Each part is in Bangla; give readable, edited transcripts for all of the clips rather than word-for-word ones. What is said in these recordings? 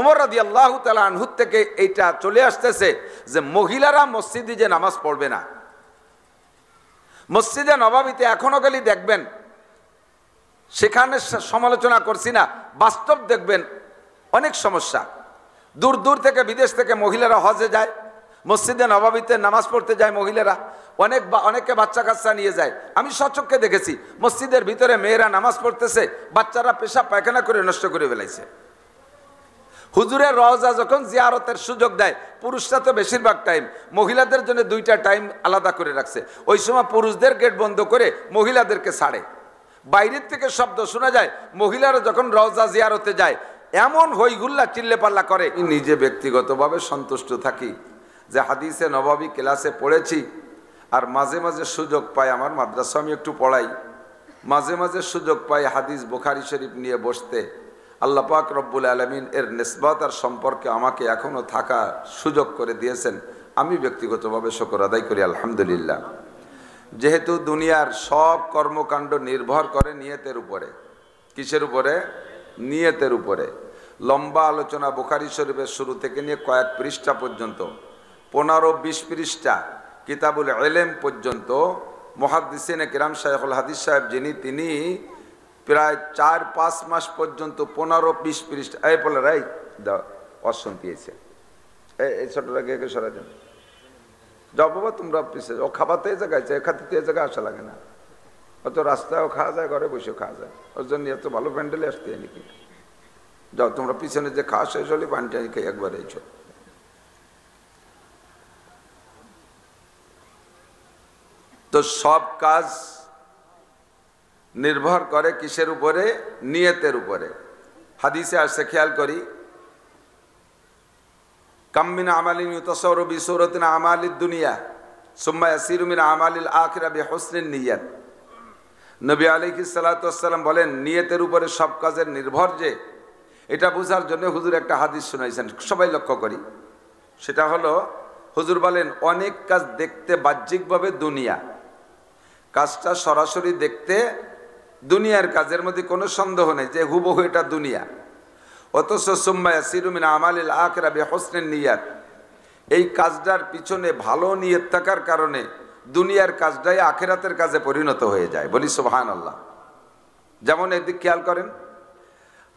ওমর রাদিয়াল্লাহু তাআলা আনহু থেকে এইটা চলে আসতেছে যে মহিলারা মসজিদে যে নামাজ পড়বে না। মসজিদে নববীতে এখনো গেলে দেখবেন, সেখানে সমালোচনা করছি না, বাস্তব দেখবেন অনেক সমস্যা। দূর দূর থেকে, বিদেশ থেকে মহিলারা হজে যায়, মসজিদে নববীতে নামাজ পড়তে যায় মহিলারা, অনেকে বাচ্চা কাচ্চা নিয়ে যায়। আমি সচক্ষে দেখেছি মসজিদের ভিতরে মেয়েরা নামাজ পড়তেছে, বাচ্চারা পেশাব পায়খানা করে নষ্ট করে ফেলাইছে। হুজুরের রওজা যখন জিয়ারতের সুযোগ দেয়, পুরুষরা তো বেশিরভাগ টাইম, মহিলাদের জন্য 2টা টাইম আলাদা করে রাখছে। ওই সময় পুরুষদের গেট বন্ধ করে মহিলাদেরকে ছাড়ে। বাইরের থেকে শব্দ শোনা যায়, মহিলারা যখন রওজা জিয়ারতে যায় এমন হইগুল্লা চিল্লে পাল্লা করে। নিজে ব্যক্তিগতভাবে সন্তুষ্ট থাকি যে হাদিসে নববী ক্লাসে পড়েছি, আর মাঝে মাঝে সুযোগ পাই, আমার মাদ্রাসা আমি একটু পড়াই, মাঝে মাঝে সুযোগ পাই হাদিস বুখারী শরীফ নিয়ে বসতে। আল্লাহ পাক রব্বুল আলামিন এর নিসবত আর সম্পর্কে আমাকে এখনো থাকার সুযোগ করে দিয়েছেন। আমি ব্যক্তিগতভাবে শুকর আদায় করি আলহামদুলিল্লাহ। যেহেতু দুনিয়ার সব কর্মকাণ্ড নির্ভর করে নিয়তের উপরে। কিসের উপরে? নিয়তের উপরে। লম্বা আলোচনা বুখারী শরীফের শুরু থেকে নিয়ে কয়েক পৃষ্ঠা পর্যন্ত, 15-20 পৃষ্ঠা কিতাবুল ইলম পর্যন্ত মুহাদ্দিসিনে কিরাম শাইখুল হাদিস সাহেব যিনি, তিনি প্রায় 4-5 মাস পর্যন্ত 15-20 পৃষ্ঠা এই বলে রাই অশান্তি এসে এই ছোটটাকে সরা দেন, যাও বাবা তোমরা পিছিয়ে, ও খাবাতে এই জায়গায় যায়, খাতে এই জায়গায় আসা লাগে না, অত রাস্তায়ও খাওয়া যায়, ঘরে বসেও খাওয়া যায়, ওর জন্য এত ভালো প্যান্ডেলে আসতে হয় নাকি? যাও তোমরা পিছনে যে খাওয়া শেষ হলে পানিটা খেয়ে একবার এইছো। তো সব কাজ নির্ভর করে কিসের উপরে? নিয়তের উপরে। হাদিসে আসছে, খেয়াল করি, কাম মিন আমালিন ইউতাসাওয়ারু বিসূরাতিন আমালিদ দুনিয়া সুম্মা ইয়াসিরু মিন আমালিল আখিরা বিহুসনিন নিয়াত। নবী আলাইহিস সালাতু ওয়াস সালাম বলেন, নিয়তের উপরে সব কাজের নির্ভর। যে এটা বোঝার জন্য হুজুর একটা হাদিস শোনাইছেন, সবাই লক্ষ্য করি। সেটা হলো, হুজুর বলেন অনেক কাজ দেখতে বাহ্যিকভাবে দুনিয়া, কাজটা সরাসরি দেখতে দুনিয়ার কাজের মধ্যে কোনো সন্দেহ নেই যে হুবহু এটা দুনিয়া। অথচ সুম্মা ইয়াসিরু মিন আমালিল আখিরা বিহুসনিন নিয়াত, এই কাজটার পিছনে ভালো নিয়ত থাকার কারণে দুনিয়ার কাজটাই আখিরাতের কাজে পরিণত হয়ে যায়। বলি সুবহানাল্লাহ। যেমন এদিক খেয়াল করেন,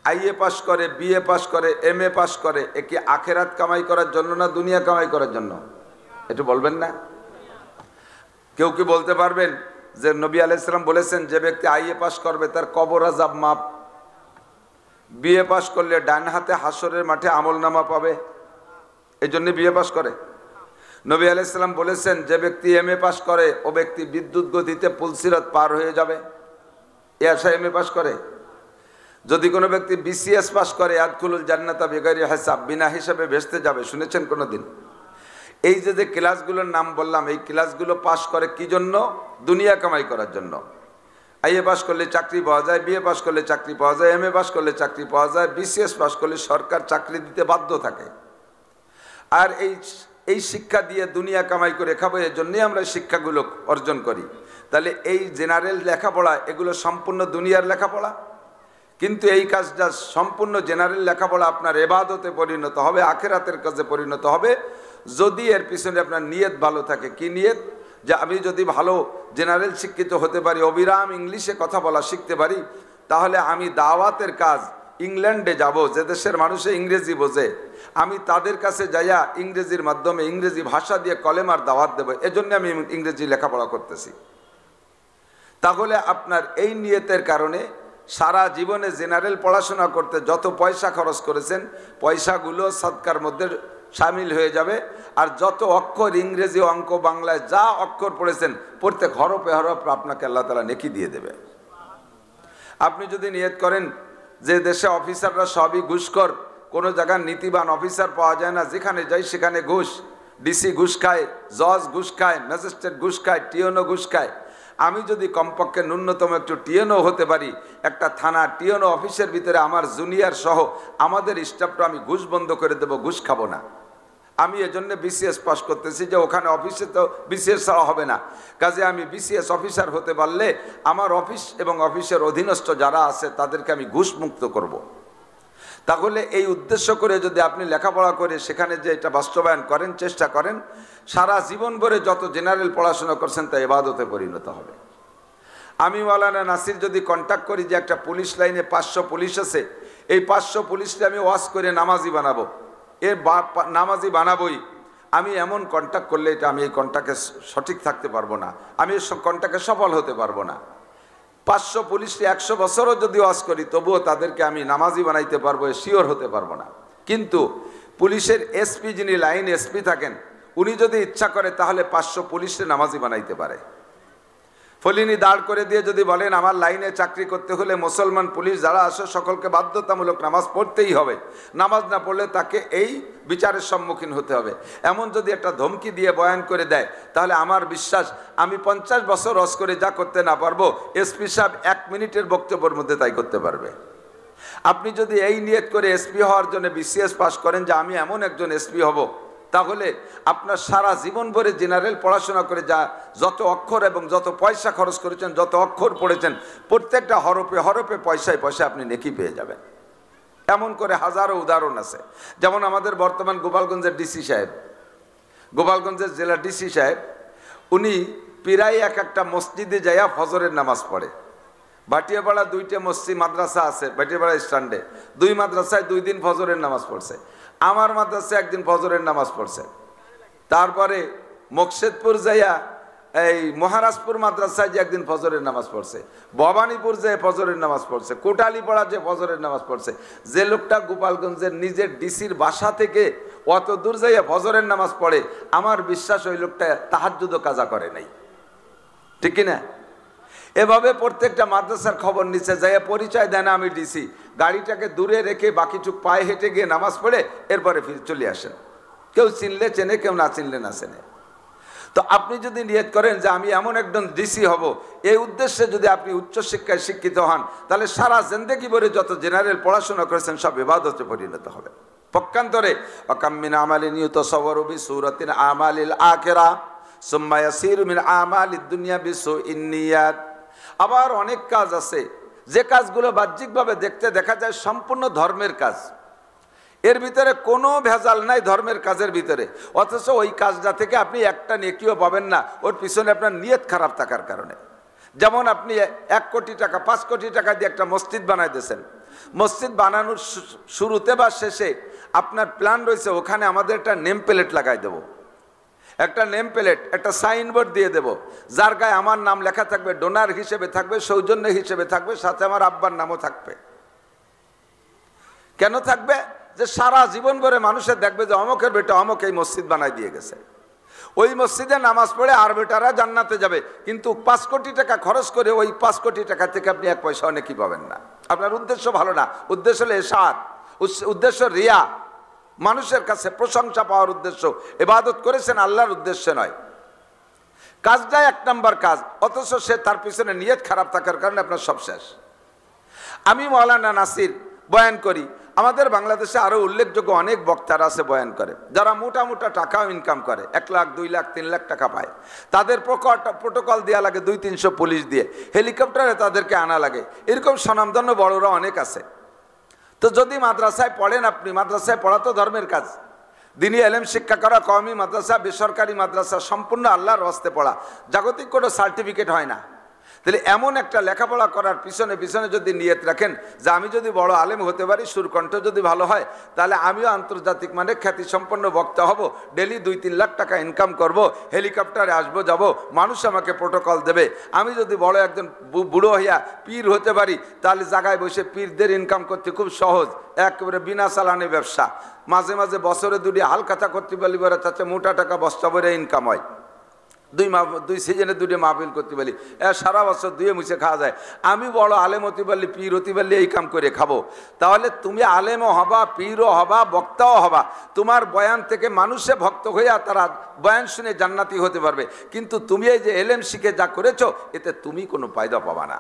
আইএ পাস করে, বিএ পাস করে, এমএ পাস করে, এ কি আখিরাত কামাই করার জন্য না দুনিয়া কামাই করার জন্য? একটু বলবেন না? কেউ কি বলতে পারবেন যে নবী আলাইহিস সালাম বলেছেন যে ব্যক্তি আইএ পাস করবে তার কবর আযাব মাপ, বিএ পাস করলে ডান হাতে হাসরের মাঠে আমলনামা পাবে, এই জন্য বিএ পাস করে? নবী আলাইহিস সালাম বলেছেন যে ব্যক্তি এমএ পাস করে ও ব্যক্তি বিদ্যুৎ গতিতে পুলসিরাত পার হয়ে যাবে, এ আশা এমএ পাস করে। যদি কোনো ব্যক্তি বিসিএস পাস করে, ইয়াদখুলুল জান্নাতা বিগাইরি হিসাব, বিনা হিসাবে ভেস্তে যাবে, শুনেছেন কোনোদিন? এই যে ক্লাসগুলোর নাম বললাম, এই ক্লাসগুলো পাস করে কি জন্য? দুনিয়া কামাই করার জন্য। আইএ পাস করলে চাকরি পাওয়া যায়, বিএ পাস করলে চাকরি পাওয়া যায়, এমএ পাস করলে চাকরি পাওয়া যায়, বিসিএস পাস করলে সরকার চাকরি দিতে বাধ্য থাকে। আর এই শিক্ষা দিয়ে দুনিয়া কামাই করে খাবো, এর জন্যই আমরা শিক্ষাগুলো অর্জন করি। তাহলে এই জেনারেল লেখাপড়া, এগুলো সম্পূর্ণ দুনিয়ার লেখাপড়া। কিন্তু এই কাজটা সম্পূর্ণ জেনারেল লেখাপড়া আপনার ইবাদতে পরিণত হবে, আখিরাতের কাজে পরিণত হবে যদি এর পিছনে আপনার নিয়ত ভালো থাকে। কি নিয়ত? যে আমি যদি ভালো জেনারেল শিক্ষিত হতে পারি, অবিরাম ইংলিশে কথা বলা শিখতে পারি, তাহলে আমি দাওয়াতের কাজ, ইংল্যান্ডে যাব, যে দেশের মানুষে ইংরেজি বোঝে, আমি তাদের কাছে যাইয়া ইংরেজির মাধ্যমে ইংরেজি ভাষা দিয়ে কলেমার দাওয়াত দেব, এজন্য আমি ইংরেজি লেখাপড়া করতেছি। তাহলে আপনার এই নিয়তের কারণে সারা জীবনে জেনারেল পড়াশোনা করতে যত পয়সা খরচ করেছেন, পয়সাগুলো সাদকার মধ্যে শামিল হয়ে যাবে। আর যত অক্ষর ইংরেজি, অঙ্ক, বাংলায় যা অক্ষর পড়েছেন, প্রত্যেক হরফে হরফ আপনাকে আল্লাহ তাআলা নেকি দিয়ে দেবে। আপনি যদি নিয়ত করেন যে দেশে অফিসাররা সবই ঘুষখোর, কোনো জায়গার নীতিবান অফিসার পাওয়া যায় না, যেখানে যাই সেখানে ঘুষ, ডিসি ঘুষ খায়, জজ ঘুষ খায়, ম্যাজিস্ট্রেট ঘুষ খায়, টিএনও ঘুষ খায়, আমি যদি কমপক্ষে ন্যূনতম একটু টিএনও হতে পারি, একটা থানা টিএনও অফিসের ভিতরে আমার জুনিয়র সহ আমাদের স্টাফটা আমি ঘুষ বন্ধ করে দেবো, ঘুষ খাবো না। আমি এজন্য বিসিএস পাস করতেছি যে ওখানে অফিসে তো বিসিএস ছাড়া হবে না, কাজে আমি বিসিএস অফিসার হতে পারলে আমার অফিস এবং অফিসের অধীনস্থ যারা আছে তাদেরকে আমি ঘুষ মুক্ত করব। তাহলে এই উদ্দেশ্য করে যদি আপনি লেখাপড়া করে সেখানে যে এটা বাস্তবায়ন করেন, চেষ্টা করেন, সারা জীবন ভরে যত জেনারেল পড়াশোনা করছেন তা ইবাদতে পরিণত হবে। আমি মাওলানা নাসির যদি কন্ট্যাক্ট করি যে একটা পুলিশ লাইনে 500 পুলিশ আছে, এই 500 পুলিশকে আমি ওয়াজ করে নামাজি বানাবো, এর নামাজি বানাবোই, আমি এমন কন্ট্যাক্ট করলে এটা আমি এই কন্ট্যাক্টে সঠিক থাকতে পারবো না, আমি এই কন্ট্যাক্টে সফল হতে পারবো না। 500 পুলিশকে 100 বছরও যদি ওয়াজ করি তবুও তাদেরকে আমি নামাজি বানাইতে পারবো, শিওর হতে পারবো না। কিন্তু পুলিশের এসপি, যিনি লাইন এসপি থাকেন, উনি যদি ইচ্ছা করে তাহলে 500 পুলিশকে নামাজি বানাইতে পারে। ফলিনি দাঁড় করে দিয়ে যদি বলেন আমার লাইনে চাকরি করতে হলে মুসলমান পুলিশ যারা আসে সকলকে বাধ্যতামূলক নামাজ পড়তেই হবে, নামাজ না পড়লে তাকে এই বিচারের সম্মুখীন হতে হবে, এমন যদি একটা ধমকি দিয়ে বয়ান করে দেয়, তাহলে আমার বিশ্বাস আমি 50 বছর ওয়াজ করে যা করতে না পারবো, এসপি সাহেব 1 মিনিটের বক্তব্যের মধ্যে তাই করতে পারবে। আপনি যদি এই নিয়ত করে এসপি হওয়ার জন্য বিসিএস পাস করেন যে আমি এমন একজন এসপি হব, তাহলে আপনার সারা জীবন ভরে জেনারেল পড়াশোনা করে যা যত অক্ষর এবং যত পয়সা খরচ করেছেন, যত অক্ষর পড়েছেন, প্রত্যেকটা হরফে হরফে পয়সায় পয়সা আপনি নেকি পেয়ে যাবেন। এমন করে হাজারো উদাহরণ আছে। যেমন আমাদের বর্তমান গোপালগঞ্জের ডিসি সাহেব, গোপালগঞ্জের জেলা ডিসি সাহেব, উনি প্রায় একটা মসজিদে যাইয়া ফজরের নামাজ পড়ে। ভাটিয়াপাড়া 2টে মসজিদ মাদ্রাসা আছে, ভাটিয়াপাড়া স্ট্যান্ডে 2 মাদ্রাসায় 2 দিন ফজরের নামাজ পড়ছে। আমার মাদ্রাসায় 1 দিন ফজরের নামাজ পড়ছে। তারপরে মকসেদপুর যাইয়া এই মহারাজপুর মাদ্রাসায় যে 1 দিন ফজরের নামাজ পড়ছে, ভবানীপুর যেয়ে ফজরের নামাজ পড়ছে, কোটালীপাড়া যে ফজরের নামাজ পড়ছে। যে লোকটা গোপালগঞ্জের নিজের ডিসির বাসা থেকে অত দূর যাইয়া ফজরের নামাজ পড়ে, আমার বিশ্বাস ওই লোকটা তাহাজ্জুদও কাজা করে নাই, ঠিক কিনা? এভাবে প্রত্যেকটা মাদ্রাসার খবর নিচে যাইয়া পরিচয় দেয় না আমি ডিসি, গাড়িটাকে দূরে রেখে বাকিটুক পায়ে হেঁটে গিয়ে নামাজ পড়ে এরপরে ফিরে চলে আসেন। কেউ চিনলে চেনে, কেউ না চিনলে না চেনে। তো আপনি যদি নিয়ত করেন যে আমি এমন একজন ডিসি হব, এই উদ্দেশ্যে যদি আপনি উচ্চশিক্ষায় শিক্ষিত হন, তাহলে সারা জিন্দেগি ভরে যত জেনারেল পড়াশোনা করেছেন সব ইবাদতে পরিণত হবে। পক্ষান্তরে ওয়াকাম মিন আমালিন ইউতাসাওয়ারু বিসূরাতিন আমালিল আখিরা সুম্মা ইয়াসিরু মিন আমালিদ দুনিয়া বিসুইন নিয়াত। আবার অনেক কাজ আছে যে কাজগুলো বাহ্যিকভাবে দেখতে দেখা যায় সম্পূর্ণ ধর্মের কাজ, এর ভিতরে কোনো ভেজাল নাই ধর্মের কাজের ভিতরে, অথচ ওই কাজটা থেকে আপনি একটা নেকিও পাবেন না, ওর পিছনে আপনার নিয়ত খারাপ থাকার কারণে। যেমন আপনি 1 কোটি টাকা 5 কোটি টাকা দিয়ে একটা মসজিদ বানাই দিয়েছেন, মসজিদ বানানোর শুরুতে বা শেষে আপনার প্ল্যান রয়েছে ওখানে আমাদের একটা নেম প্লেট লাগাই দেবো, একটা নেম প্লেট, একটা সাইনবোর্ড দিয়ে দেব, যার গায়ে আমার নাম লেখা থাকবে, ডোনার হিসেবে থাকবে, সৌজন্য হিসেবে থাকবে, সাথে আমার আব্বার নামও থাকবে। কেন থাকবে? যে সারা জীবন ভরে মানুষের দেখবে যে অমকের বেটা অমক এই মসজিদ বানাই দিয়ে গেছে, ওই মসজিদে নামাজ পড়ে আর বেটারা জান্নাতে যাবে। কিন্তু 5 কোটি টাকা খরচ করে ওই 5 কোটি টাকা থেকে আপনি 1 পয়সা অনেকই পাবেন না। আপনার উদ্দেশ্য ভালো না, উদ্দেশ্য হলো এশাদ, উদ্দেশ্য রিয়া, মানুষের কাছে প্রশংসা পাওয়ার উদ্দেশ্য, ইবাদত করেছেন আল্লাহর উদ্দেশ্যে নয়। কাজটাই 1 নম্বর কাজ, অথচ সে তার পিছনে নিয়ত খারাপ থাকার কারণে আপনার সব শেষ। আমি মাওলানা নাসির বয়ান করি, আমাদের বাংলাদেশে আরো উল্লেখযোগ্য অনেক বক্তারা আছে বয়ান করে, যারা মোটা মোটা টাকাও ইনকাম করে, 1 লাখ 2 লাখ 3 লাখ টাকা পায়। তাদের প্রোটোকল দেওয়া লাগে 200-300 পুলিশ দিয়ে, হেলিকপ্টারে তাদেরকে আনা লাগে। এরকম স্বনামধন্য বড়রা অনেক আছে। তো যদি মাদ্রাসায় পড়েন, আপনি মাদ্রাসায় পড়া তো ধর্মের কাজ, দিনী এলেম শিক্ষা করা, কওমি মাদ্রাসা, বেসরকারি মাদ্রাসা, সম্পূর্ণ আল্লাহর রাস্তায় পড়া, জাগতিক কোনো সার্টিফিকেট হয় না। তাহলে এমন একটা লেখাপড়া করার পিছনে পিছনে যদি নিয়ত রাখেন যে আমি যদি বড় আলেম হতে পারি, সুরকণ্ঠ যদি ভালো হয়, তাহলে আমিও আন্তর্জাতিক মানে খ্যাতিসম্পন্ন বক্তা হব, ডেলি 2-3 লাখ টাকা ইনকাম করব, হেলিকপ্টারে আসবো যাব, মানুষ আমাকে প্রোটোকল দেবে। আমি যদি বড় একজন বুড়ো হইয়া পীর হতে পারি, তাহলে জায়গায় বসে পীরদের ইনকাম করতে খুব সহজ, একেবারে বিনা চালানে ব্যবসা। মাঝে মাঝে বছরে 2 হালখাতা করতে পারলি বলে তাতে মোটা টাকা বস্তা ভরে ইনকাম হয়। 2 সিজনে 2 মাহফিল করতে পারলি, সারা বছর 2 মুছে খাওয়া যায়। আমি বড় আলেম হতে পারলি, পীর হতে পারলি, এই কাম করে খাবো। তাহলে তুমি আলেমও হবা, পীরও হবা, বক্তাও হবা, তোমার বয়ান থেকে মানুষে ভক্ত হইয়া তারা বয়ান শুনে জান্নাতি হতে পারবে। কিন্তু তুমি এই যে এলেম শিখে যা করেছো, এতে তুমি কোনো ফায়দা পাবা না।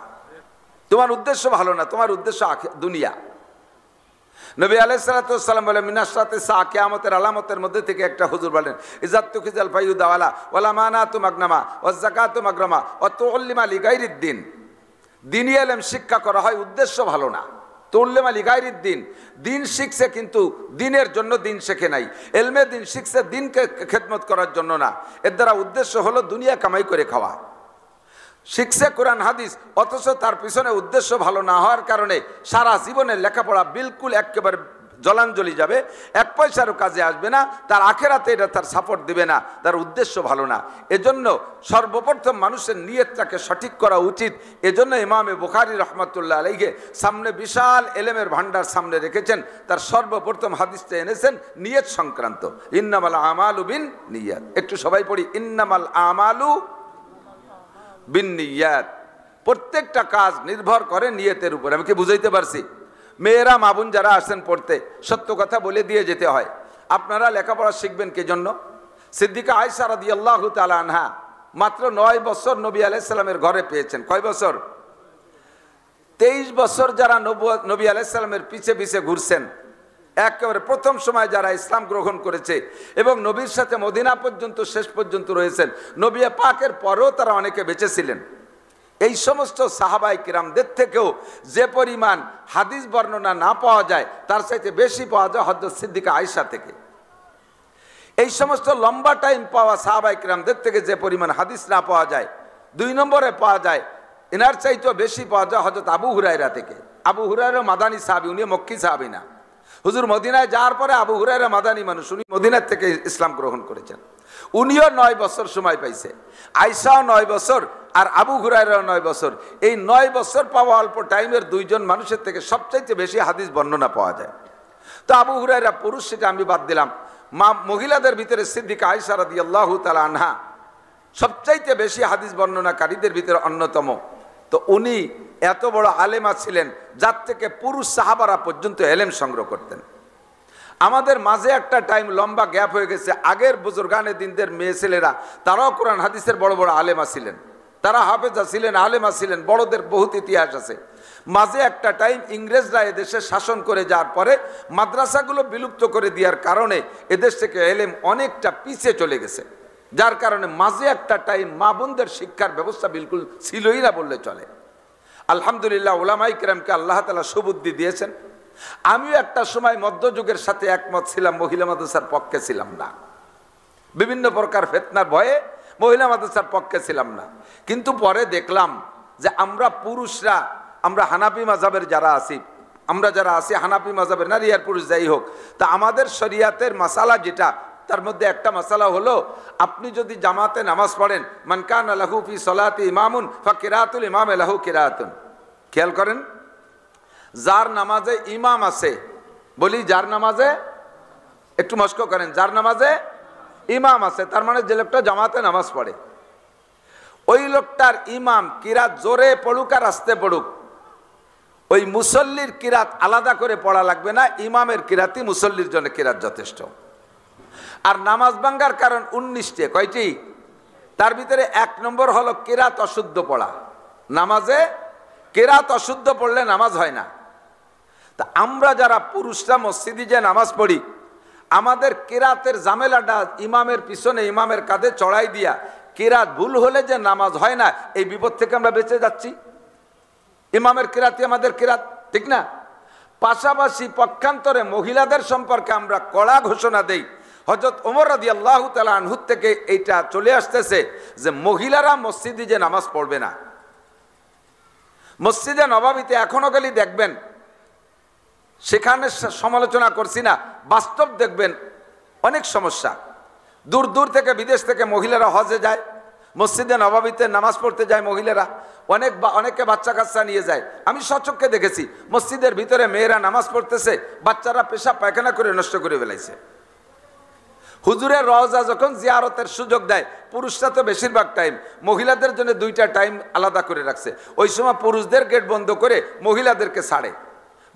তোমার উদ্দেশ্য ভালো না, তোমার উদ্দেশ্য দুনিয়া। নবী আলাইহিস সালাতু ওয়াস সালাম বলেন, মিনাশরাতি সা, কিয়ামতের আলামতের মধ্যে থেকে একটা হুজুর বলেন, ইজাতু খিজাল ফায়ুদা ওয়ালা মানাতু মাগনামা ওয়াজ যাকাতু মাগরামা ওয়া তুউল্লিমা লিগাইরিদ দ্বীন। দ্বীনি ইলম শিক্ষা করা হয়, উদ্দেশ্য ভালো না। তুল্লেমা লিগাইরিদ দিন, দিন শিখছে কিন্তু দিনের জন্য দিন শেখে নাই। এলমে দিন শিখছে দিনকে খেদমত করার জন্য না, এর দ্বারা উদ্দেশ্য হলো দুনিয়া কামাই করে খাওয়া। শিখছে কোরআন হাদিস, অথচ তার পিছনে উদ্দেশ্য ভালো না হওয়ার কারণে সারা জীবনের লেখাপড়া বিলকুল একেবারে জলাঞ্জলি যাবে, এক পয়সারও কাজে আসবে না, তার আখেরাতে এটা তার সাপোর্ট দিবে না, তার উদ্দেশ্য ভালো না। এজন্য সর্বপ্রথম মানুষের নিয়তটাকে সঠিক করা উচিত। এজন্য ইমামে বুখারী রহমাতুল্লাহ আলাইহি সামনে বিশাল এলেমের ভান্ডার সামনে রেখেছেন, তার সর্বপ্রথম হাদিসটা এনেছেন নিয়ত সংক্রান্ত, ইন্নামাল আমালু বিন নিয়াত। একটু সবাই পড়ি, ইন্নামাল আমালু বিন নিয়াত। প্রত্যেকটা কাজ নির্ভর করে নিয়তের উপর। আমি কি বুঝাইতে পারছি? মেয়েরা মা বোন যারা আসেন পড়তে, সত্য কথা বলে দিয়ে যেতে হয়। আপনারা লেখাপড়া শিখবেন কে জন্য? সিদ্দিকা আয়েশা রাদিয়াল্লাহু তাআলা আনহা মাত্র 9 বছর নবী আলাইহিস সালামের ঘরে পেয়েছেন। কয় বছর? 23 বছর যারা নবী আলাইহিস সালামের পিছে পিছে ঘুরছেন, একেবারে প্রথম সময় যারা ইসলাম গ্রহণ করেছে এবং নবীর সাথে মদিনা পর্যন্ত শেষ পর্যন্ত রয়েছেন, নবী পাকের পরেও তারা অনেকে বেঁচে ছিলেন। এই সমস্ত সাহাবায়ে কিরামদের থেকেও যে পরিমাণ হাদিস বর্ণনা না পাওয়া যায়, তার চাইতে বেশি পাওয়া যায় হযরত সিদ্দিকা আয়েশা থেকে। এই সমস্ত লম্বা টাইম পাওয়া সাহাবায়ে কিরামদের থেকে যে পরিমাণ হাদিস না পাওয়া যায়, 2 নম্বরে পাওয়া যায়, এনার চাইতেও বেশি পাওয়া যায় হযরত আবু হুরায়রা থেকে। আবু হুরায়রা মাদানী সাহাবী, উনি মক্কি সাহাবী না। হুজুর মদিনায় যাওয়ার পরে আবু হুরায়রা মাদানী মানুষ, উনি মদিনার থেকে ইসলাম গ্রহণ করেছেন। উনিও 9 বছর সময় পাইছে, আয়েশাও 9 বছর, আর আবু হুরায়রাও 9 বছর। এই 9 বছর পাওয়া অল্প টাইমের 2 জন মানুষের থেকে সবচাইতে বেশি হাদিস বর্ণনা পাওয়া যায়। তো আবু হুরায়রা পুরুষ, সেটা আমি বাদ দিলাম। মহিলাদের ভিতরে সিদ্দিকা আয়েশা রাদিয়াল্লাহু তাআলা আনহা সবচাইতে বেশি হাদিস বর্ণনাকারীদের ভিতরে অন্যতম। তো উনি এত বড় আলেমা ছিলেন, যার থেকে পুরুষ সাহাবারা পর্যন্ত এলেম সংগ্রহ করতেন। আমাদের মাঝে একটা টাইম লম্বা গ্যাপ হয়ে গেছে। আগের বুজুর্গানে দিনদের মেয়ে ছেলেরা তারাও কোরআন হাদিসের বড় বড় আলেমা ছিলেন, তারা হাফেজা ছিলেন, আলেমা ছিলেন, বড়দের বহুত ইতিহাস আছে। মাঝে একটা টাইম ইংরেজরা এদেশে শাসন করে যাওয়ার পরে মাদ্রাসাগুলো বিলুপ্ত করে দেওয়ার কারণে এদেশ থেকে এলেম অনেকটা পিছিয়ে চলে গেছে, যার কারণে মাঝে একটা টাইম মা বোনদের শিক্ষার ব্যবস্থা বিলকুল ছিলই না বললে চলে। আলহামদুলিল্লাহ, উলামায়ে কিরামকে আল্লাহ তাআলা সুবুদ্ধি দিয়েছেন। আমিও একটা সময় মধ্যযুগের সাথে একমত ছিলাম, মহিলা মাদ্রাসার পক্ষে ছিলাম না। বিভিন্ন প্রকার ফিতনার ভয়ে মহিলা মাদ্রাসার পক্ষে ছিলাম না। কিন্তু পরে দেখলাম যে আমরা পুরুষরা, আমরা হানাফি মাযহাবের যারা আছি, আমরা যারা আছি হানাফি মাযহাবের, নারী আর পুরুষ যাই হোক, তা আমাদের শরীয়তের মাসালা যেটা, তার মধ্যে একটা মাসালা হলো, আপনি যদি জামাতে নামাজ পড়েন, মান কানা লাহু ফি সলাতি ইমামুন ফাকিরাতুল ইমাম লাহু কিরাতুন। খেয়াল করেন, যার নামাজে ইমাম আছে, বলি যার নামাজে, একটু মস্ক করেন, যার নামাজে ইমাম আছে, তার মানে যে লোকটা জামাতে নামাজ পড়ে, ওই লোকটার ইমাম কিরাত জোরে পড়ুক আর আস্তে পড়ুক, ওই মুসল্লির কিরাত আলাদা করে পড়া লাগবে না, ইমামের কিরাতই মুসল্লির জন্য কিরাত যথেষ্ট। আর নামাজ ভাঙ্গার কারণ 19টে, কয়টি? তার ভিতরে 1 নম্বর হলো কিরাত অশুদ্ধ পড়া। নামাজে কিরাত অশুদ্ধ পড়লে নামাজ হয় না। তা আমরা যারা পুরুষরা মসজিদে যে নামাজ পড়ি, আমাদের কিরাতের ঝামেলাটা ইমামের পিছনে, ইমামের কাঁধে চড়াই দিয়া কিরাত ভুল হলে যে নামাজ হয় না, এই বিপদ থেকে আমরা বেঁচে যাচ্ছি। ইমামের কিরাতই আমাদের কিরাত, ঠিক না? পাশাপাশি পক্ষান্তরে মহিলাদের সম্পর্কে আমরা কড়া ঘোষণা দেই। হযরত ওমর রাদিয়াল্লাহু তাআলা আনহু থেকে এইটা চলে আসতেছে যে মহিলারা মসজিদে যে নামাজ পড়বে না। মসজিদে নববীতে এখনো গেলে দেখবেন, সেখানে সমালোচনা করছি না, বাস্তব দেখবেন অনেক সমস্যা। দূর দূর থেকে, বিদেশ থেকে মহিলারা হজে যায়, মসজিদে নববীতে নামাজ পড়তে যায় মহিলারা, অনেকে বাচ্চা কাচ্চা নিয়ে যায়। আমি সচক্ষে দেখেছি মসজিদের ভিতরে মেয়েরা নামাজ পড়তেছে, বাচ্চারা পেশাব পায়খানা করে নষ্ট করে ফেলাইছে। হুজুরের রওজা যখন জিয়ারতের সুযোগ দেয়, পুরুষরা তো বেশিরভাগ টাইম, মহিলাদের জন্য 2টা টাইম আলাদা করে রাখছে। ওই সময় পুরুষদের গেট বন্ধ করে মহিলাদেরকে ছাড়ে।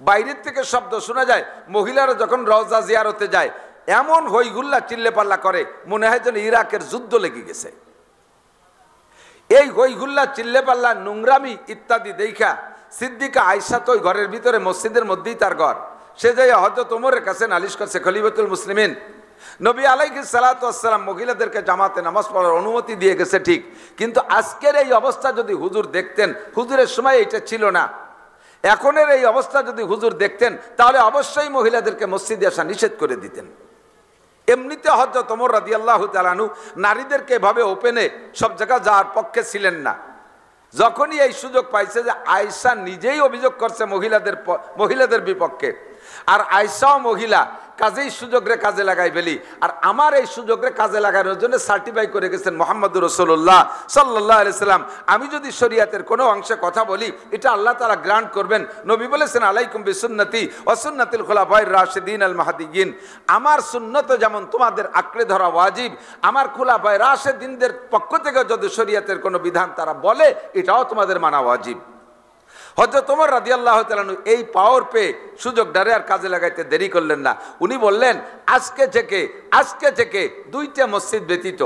বাইরের থেকে শব্দ শোনা যায়, মহিলারা যখন রওজা জিয়ারতে যায় এমন হইগুল্লা চিল্লেপাল্লা করে, মনে হয় যেন ইরাকের যুদ্ধ লেগে গেছে। এই হইগুল্লা চিল্লেপাল্লা, নোংরামি ইত্যাদি দেখা সিদ্দিকা আয়েশা তো ওই ঘরের ভিতরে, মসজিদের মধ্যেই তার ঘর, সে যাই হযরত ওমরের কাছে নালিশ করছে, খলিফাতুল মুসলিমিন, নবী আলাইহিস সালাতু ওয়াস সালাম মহিলাদেরকে জামাতে নামাজ পড়ার অনুমতি দিয়ে গেছে ঠিক, কিন্তু আজকের এই অবস্থা যদি হুজুর দেখতেন, হুজুরের সময় এটা ছিল না। এখনের এই অবস্থা যদি হুজুর দেখতেন তাহলে অবশ্যই মহিলাদেরকে মসজিদে আসা নিষেধ করে দিতেন। এমনিতে হযরত ওমর রাদিয়াল্লাহু তাআলা আনহু নারীদেরকে এভাবে ওপেনে সব জায়গায় যাওয়ার পক্ষে ছিলেন না। যখনই এই সুযোগ পাইছে যে আয়েশা নিজেই অভিযোগ করছে মহিলাদের বিপক্ষে, আর আয়েশাও মহিলা, কাজেই সুযোগরে কাজে লাগাই ফেলি, আর আমার এই সুযোগরে কাজে লাগানোর জন্য সার্টিফাই করে গেছেন মুহাম্মদুর রাসূলুল্লাহ সাল্লাল্লাহু আলাইহি সাল্লাম। আমি যদি শরীয়তের কোনো অংশে কথা বলি এটা আল্লাহ তাআলা গ্রান্ট করবেন। নবী বলেছেন আলাইকুম বিসুন্নতি ওয়া সুন্নাতিল খুলাফায়ে রাশিদিন আল মাহদিয়িন, আমার সুন্নত যেমন তোমাদের আঁকড়ে ধরা ওয়াজিব, আমার খুলাফায়ে রাশিদিনদের পক্ষ থেকে যদি শরীয়তের কোনো বিধান তারা বলে এটাও তোমাদের মানা ওয়াজিব। হযরত ওমর রাদিয়াল্লাহু তাআলা আনহু এই পাওয়ার পেয়ে সুযোগটারে আর কাজে লাগাইতে দেরি করলেন না। উনি বললেন আজকে থেকে দুইটা মসজিদ ব্যতীত,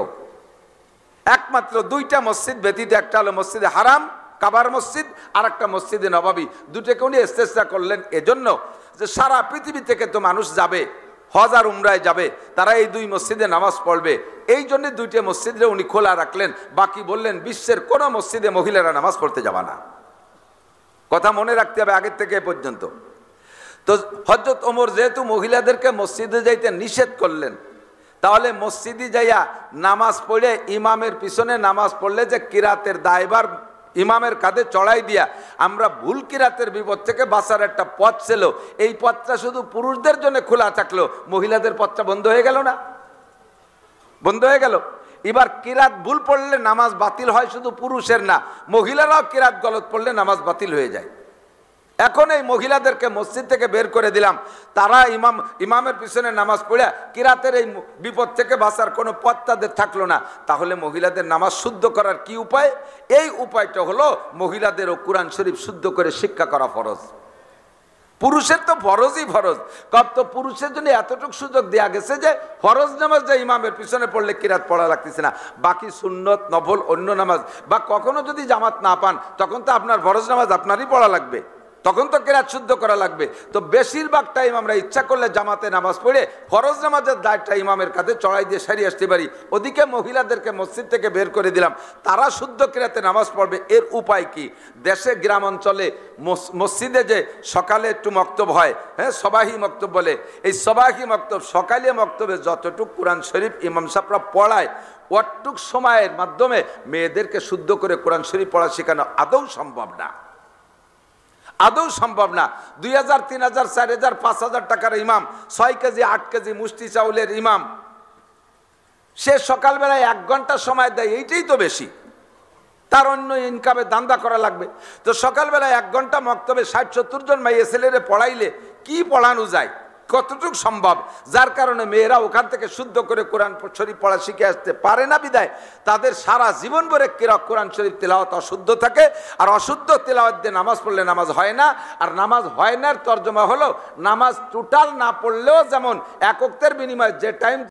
একমাত্র দুইটা মসজিদ ব্যতীত, একটা হলো মসজিদে হারাম কাবার মসজিদ, আর একটা মসজিদে নববী, দুটোকে উনি ইস্তেসনা করলেন এজন্য যে সারা পৃথিবী থেকে তো মানুষ যাবে, হজ আর উমরায় যাবে, তারা এই দুই মসজিদে নামাজ পড়বে, এই জন্য দুইটা মসজিদে উনি খোলা রাখলেন। বাকি বললেন বিশ্বের কোনো মসজিদে মহিলারা নামাজ পড়তে যাবে না। কথা মনে রাখতে হবে আগের থেকে পর্যন্ত। তো হযরত ওমর যেহেতু মহিলাদেরকে মসজিদে যাইতে নিষেধ করলেন, তাহলে মসজিদে যাইয়া নামাজ পড়ে ইমামের পিছনে নামাজ পড়লে যে কিরাতের দায়ভার ইমামের কাঁধে চড়াই দিয়া আমরা ভুল কিরাতের বিপদ থেকে বাঁচার একটা পথ ছিল, এই পথটা শুধু পুরুষদের জন্য খোলা থাকলো, মহিলাদের পথটা বন্ধ হয়ে গেল না? বন্ধ হয়ে গেল। এবার কিরাত ভুল পড়লে নামাজ বাতিল হয়, শুধু পুরুষের না, মহিলারাও কিরাত গলত পড়লে নামাজ বাতিল হয়ে যায়। এখন এই মহিলাদেরকে মসজিদ থেকে বের করে দিলাম, তারা ইমামের পিছনে নামাজ পড়ে কিরাতের এই বিপদ থেকে বাঁচার কোনো পথ তাদের থাকলো না। তাহলে মহিলাদের নামাজ শুদ্ধ করার কি উপায়? এই উপায়টা হলো মহিলাদেরও কোরআন শরীফ শুদ্ধ করে শিক্ষা করা ফরজ। পুরুষের তো ফরজই ফরজ, তো পুরুষের জন্য এতটুকু সুযোগ দেয়া গেছে যে ফরজ নামাজ যে ইমামের পিছনে পড়লে কিরাত পড়া লাগতেছে না, বাকি সুন্নত নফল অন্য নামাজ বা কখনো যদি জামাত না পান তখন তো আপনার ফরজ নামাজ আপনারই পড়া লাগবে, তখন তো কিরাত শুদ্ধ করা লাগবে। তো বেশিরভাগ টাইম আমরা ইচ্ছা করলে জামাতে নামাজ পড়ে ফরজ নামাজের দায়টা ইমামের কাছে চড়াই দিয়ে সারিয়ে আসতে পারি। ওদিকে মহিলাদেরকে মসজিদ থেকে বের করে দিলাম, তারা শুদ্ধ কিরাতে নামাজ পড়বে। এর উপায় কি? দেশে গ্রাম অঞ্চলে মসজিদে যে সকালে একটু মক্তব হয়, হ্যাঁ সবাহি মক্তব বলে, এই সবাহি মক্তব সকালে মক্তবে যতটুক কোরআন শরীফ ইমাম সাহেবরা পড়ায় অতটুক সময়ের মাধ্যমে মেয়েদেরকে শুদ্ধ করে কোরআন শরীফ পড়া শেখানো আদৌ সম্ভব না, আদৌ সম্ভব না। 2000, 3000, 4000, 5000 টাকার ইমাম, 6 কেজি 8 কেজি মুষ্টি চাউলের ইমাম, সে সকালবেলায় 1 ঘন্টা সময় দেয়, এইটাই তো বেশি, তার অন্য ইনকামে দান্দা করা লাগবে। তো সকালবেলায় 1 ঘন্টা মক্তবে 60-70 জন মেয়ে ছেলেরে পড়াইলে কি পড়ানো যায়, কতটুকু সম্ভব? যার কারণে মেয়েরা ওখান থেকে শুদ্ধ করে কোরআন শরীফ পড়া শিখে আসতে পারে না, বিদায় তাদের সারা জীবন ভরে কোরআন শরীফ তেলাওয়াত অশুদ্ধ থাকে, আর অশুদ্ধ তেলাওয়াত দিয়ে নামাজ পড়লে নামাজ হয় না। আর নামাজ হয় না তর্জমা হলো নামাজ টোটাল না পড়লেও যেমন এক ওয়াক্তের বিনিময়ে যে টাইম